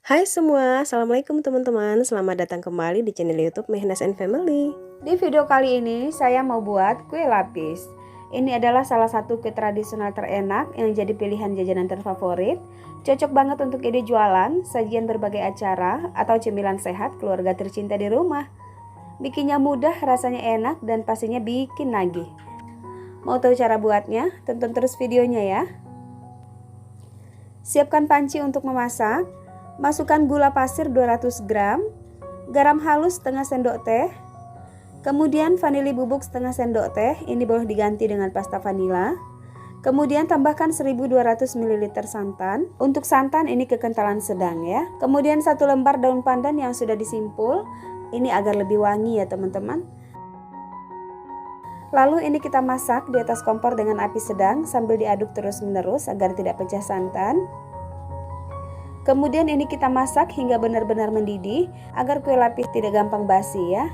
Hai semua, Assalamualaikum teman-teman. Selamat datang kembali di channel YouTube Mehnas and Family. Di video kali ini saya mau buat kue lapis. Ini adalah salah satu kue tradisional terenak yang jadi pilihan jajanan terfavorit. Cocok banget untuk ide jualan, sajian berbagai acara, atau cemilan sehat keluarga tercinta di rumah. Bikinnya mudah, rasanya enak, dan pastinya bikin nagih. Mau tahu cara buatnya? Tonton terus videonya ya. Siapkan panci untuk memasak. Masukkan gula pasir 200 gram, garam halus setengah sendok teh, kemudian vanili bubuk setengah sendok teh, ini boleh diganti dengan pasta vanila. Kemudian tambahkan 1200 ml santan. Untuk santan ini kekentalan sedang ya. Kemudian 1 lembar daun pandan yang sudah disimpul, ini agar lebih wangi ya teman-teman. Lalu ini kita masak di atas kompor dengan api sedang sambil diaduk terus-menerus agar tidak pecah santan. Kemudian ini kita masak hingga benar-benar mendidih agar kue lapis tidak gampang basi ya.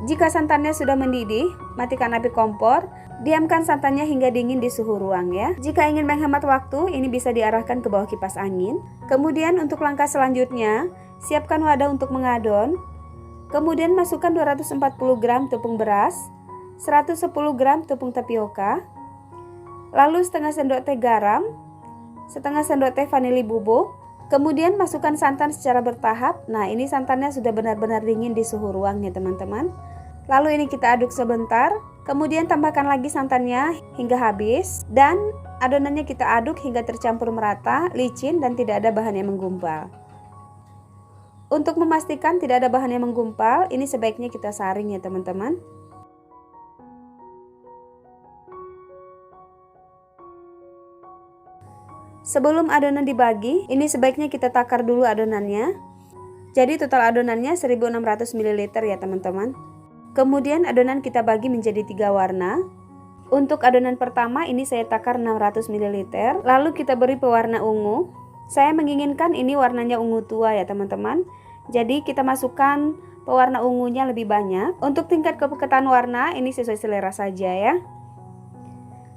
Jika santannya sudah mendidih, matikan api kompor, diamkan santannya hingga dingin di suhu ruang ya. Jika ingin menghemat waktu, ini bisa diarahkan ke bawah kipas angin. Kemudian untuk langkah selanjutnya, siapkan wadah untuk mengadon. Kemudian masukkan 240 gram tepung beras, 110 gram tepung tapioka, lalu setengah sendok teh garam, setengah sendok teh vanili bubuk. Kemudian masukkan santan secara bertahap. Nah, ini santannya sudah benar-benar dingin di suhu ruang ya teman-teman. Lalu ini kita aduk sebentar. Kemudian tambahkan lagi santannya hingga habis. Dan adonannya kita aduk hingga tercampur merata, licin dan tidak ada bahan yang menggumpal. Untuk memastikan tidak ada bahan yang menggumpal, ini sebaiknya kita saring ya teman-teman. Sebelum adonan dibagi, ini sebaiknya kita takar dulu adonannya. Jadi total adonannya 1600 ml ya teman-teman. Kemudian adonan kita bagi menjadi 3 warna. Untuk adonan pertama ini saya takar 600 ml. Lalu kita beri pewarna ungu. Saya menginginkan ini warnanya ungu tua ya teman-teman. Jadi kita masukkan pewarna ungunya lebih banyak. Untuk tingkat kepekatan warna ini sesuai selera saja ya.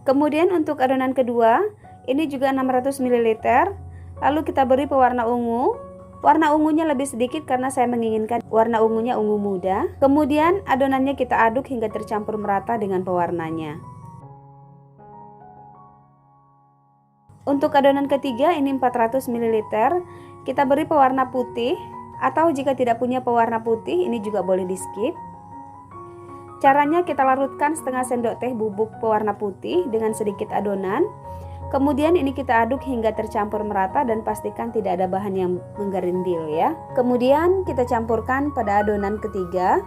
Kemudian untuk adonan kedua, ini juga 600 ml. Lalu kita beri pewarna ungu. Warna ungunya lebih sedikit karena saya menginginkan warna ungunya ungu muda. Kemudian adonannya kita aduk hingga tercampur merata dengan pewarnanya. Untuk adonan ketiga ini 400 ml. Kita beri pewarna putih, atau jika tidak punya pewarna putih ini juga boleh di skip. Caranya kita larutkan setengah sendok teh bubuk pewarna putih dengan sedikit adonan. Kemudian ini kita aduk hingga tercampur merata dan pastikan tidak ada bahan yang menggerindil ya. Kemudian kita campurkan pada adonan ketiga.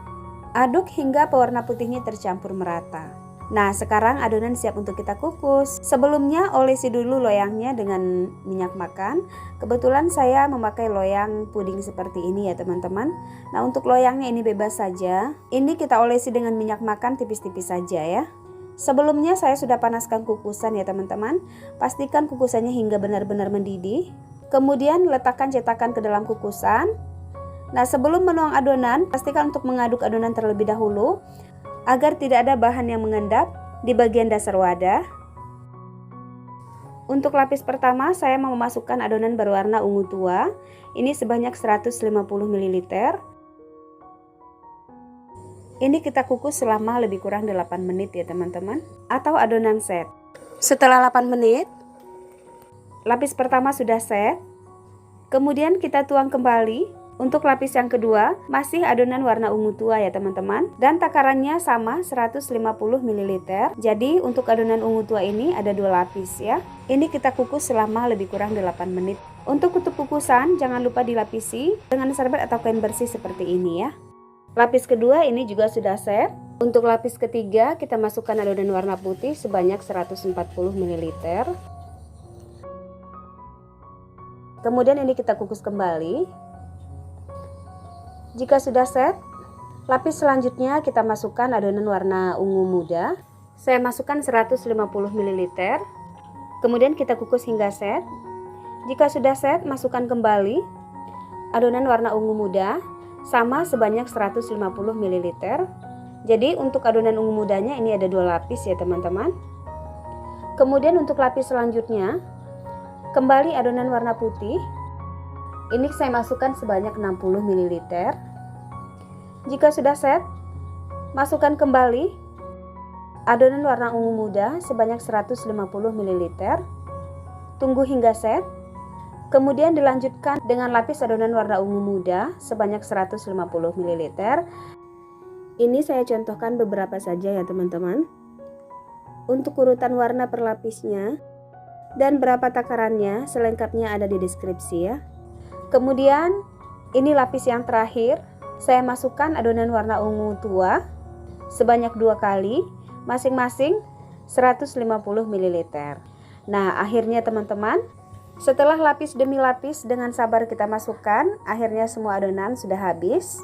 Aduk hingga pewarna putihnya tercampur merata. Nah, sekarang adonan siap untuk kita kukus. Sebelumnya olesi dulu loyangnya dengan minyak makan. Kebetulan saya memakai loyang puding seperti ini ya teman-teman. Nah, untuk loyangnya ini bebas saja. Ini kita olesi dengan minyak makan tipis-tipis saja ya. Sebelumnya saya sudah panaskan kukusan ya teman-teman. Pastikan kukusannya hingga benar-benar mendidih. Kemudian letakkan cetakan ke dalam kukusan. Nah, sebelum menuang adonan, pastikan untuk mengaduk adonan terlebih dahulu agar tidak ada bahan yang mengendap di bagian dasar wadah. Untuk lapis pertama saya mau memasukkan adonan berwarna ungu tua. Ini sebanyak 150 ml. Ini kita kukus selama lebih kurang 8 menit ya teman-teman, atau adonan set. Setelah 8 menit, lapis pertama sudah set. Kemudian kita tuang kembali. Untuk lapis yang kedua, masih adonan warna ungu tua ya teman-teman. Dan takarannya sama 150 ml. Jadi untuk adonan ungu tua ini ada 2 lapis ya. Ini kita kukus selama lebih kurang 8 menit. Untuk tutup kukusan jangan lupa dilapisi dengan serbet atau kain bersih seperti ini ya. Lapis kedua ini juga sudah set. Untuk lapis ketiga kita masukkan adonan warna putih sebanyak 140 ml. Kemudian ini kita kukus kembali. Jika sudah set, lapis selanjutnya kita masukkan adonan warna ungu muda. Saya masukkan 150 ml. Kemudian kita kukus hingga set. Jika sudah set, masukkan kembali adonan warna ungu muda. Sama sebanyak 150 ml. Jadi untuk adonan ungu mudanya ini ada 2 lapis ya teman-teman. Kemudian untuk lapis selanjutnya, kembali adonan warna putih. Ini saya masukkan sebanyak 60 ml. Jika sudah set, masukkan kembali adonan warna ungu muda sebanyak 150 ml. Tunggu hingga set. Kemudian dilanjutkan dengan lapis adonan warna ungu muda sebanyak 150 ml. Ini saya contohkan beberapa saja ya teman-teman. Untuk urutan warna per lapisnya dan berapa takarannya selengkapnya ada di deskripsi ya. Kemudian ini lapis yang terakhir, saya masukkan adonan warna ungu tua sebanyak 2 kali, masing-masing 150 ml. Nah, akhirnya teman-teman, setelah lapis demi lapis dengan sabar kita masukkan, akhirnya semua adonan sudah habis.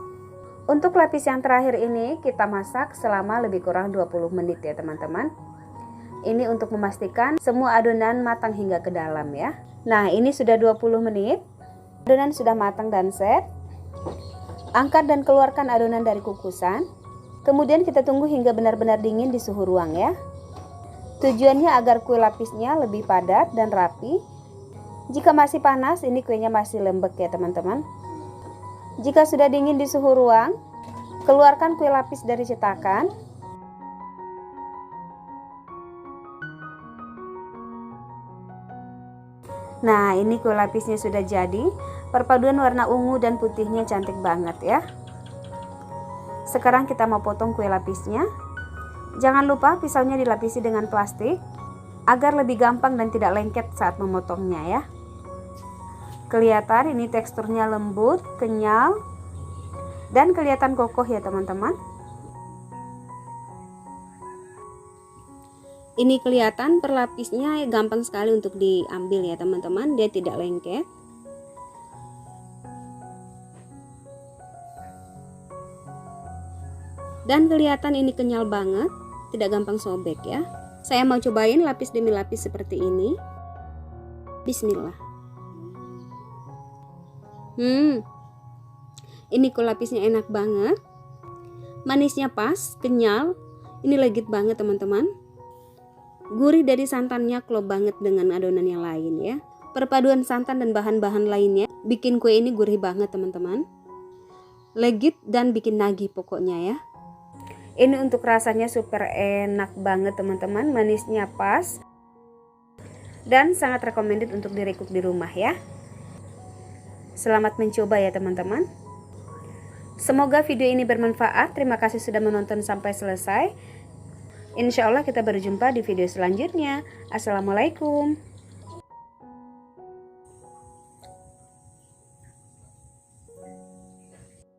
Untuk lapis yang terakhir ini kita masak selama lebih kurang 20 menit ya teman-teman. Ini untuk memastikan semua adonan matang hingga ke dalam ya. Nah, ini sudah 20 menit. Adonan sudah matang dan set. Angkat dan keluarkan adonan dari kukusan. Kemudian kita tunggu hingga benar-benar dingin di suhu ruang ya. Tujuannya agar kue lapisnya lebih padat dan rapi. Jika masih panas, ini kuenya masih lembek ya teman-teman. Jika sudah dingin di suhu ruang, keluarkan kue lapis dari cetakan. Nah, ini kue lapisnya sudah jadi. Perpaduan warna ungu dan putihnya cantik banget ya. Sekarang kita mau potong kue lapisnya. Jangan lupa pisaunya dilapisi dengan plastik agar lebih gampang dan tidak lengket saat memotongnya ya. Kelihatan ini teksturnya lembut, kenyal, dan kelihatan kokoh ya teman-teman. Ini kelihatan perlapisnya gampang sekali untuk diambil ya teman-teman, dia tidak lengket. Dan kelihatan ini kenyal banget, tidak gampang sobek ya. Saya mau cobain lapis demi lapis seperti ini. Bismillah. Ini kue lapisnya enak banget. Manisnya pas, kenyal. Ini legit banget teman-teman. Gurih dari santannya klop banget dengan adonan yang lain ya. Perpaduan santan dan bahan-bahan lainnya bikin kue ini gurih banget teman-teman. Legit dan bikin nagih pokoknya ya. Ini untuk rasanya super enak banget teman-teman. Manisnya pas. Dan sangat recommended untuk di-recook di rumah ya. Selamat mencoba ya teman-teman. Semoga video ini bermanfaat. Terima kasih sudah menonton sampai selesai. Insya Allah kita berjumpa di video selanjutnya. Assalamualaikum.